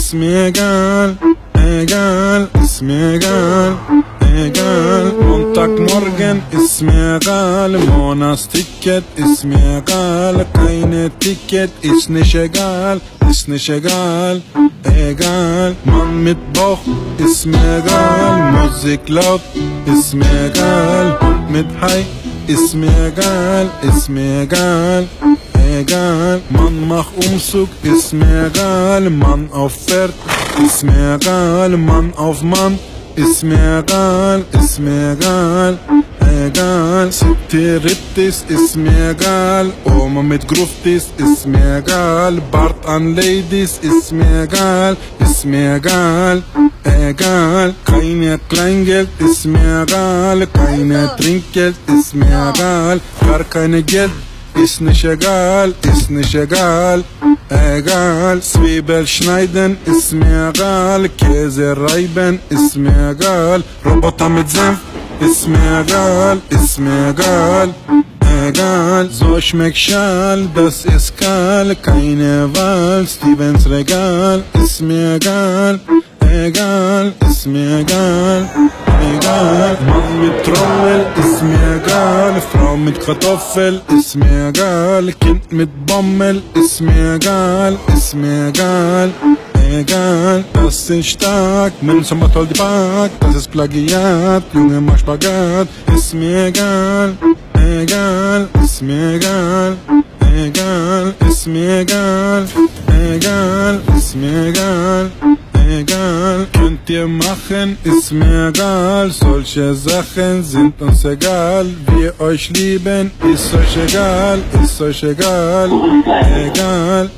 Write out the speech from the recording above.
ist mir egal, egal, ist mir egal, egal. Montagmorgen ist mir egal, Monatsticket ist mir egal, keine Ticket ist nicht egal, ist nicht egal, egal. Mann mit Bauch ist mir egal, Musik laut ist mir egal, Hund mit Hai ist mir egal, ist mir egal, egal. Mann mach Umzug ist mir egal, Mann auf Pferd ist mir egal, Mann auf Mann ist mir egal, ist mir egal, egal. City Riptis ist mir egal, Oma mit Gruftis ist mir egal, Bart an Ladies ist mir egal, ist mir egal, egal. Keine Kleingeld ist mir egal, keine Trinkgeld ist mir egal, gar keine Geld ist nicht egal, ist nicht egal, egal. Zwiebel schneiden ist mir egal, Käse reiben ist mir egal, Roboter mit Senf ist mir egal, ist mir egal, egal. So schmeckt Schal, das ist kahl, keine Wahl, Stevens Regal ist mir egal, egal, ist mir egal, egal. Mann mit Trommel ist mir egal, Frau mit Kartoffel ist mir egal, Kind mit Bommel ist mir egal, ist mir egal, egal. Das ist stark, Menschen macht toll die Park, das ist Plagiat, Junge mach Spagat, ist mir egal, egal, ist mir egal, egal, ist mir egal, egal, ist mir egal, egal. Könnt ihr machen, ist mir egal, solche Sachen sind uns egal, wir euch lieben, ist euch egal, egal.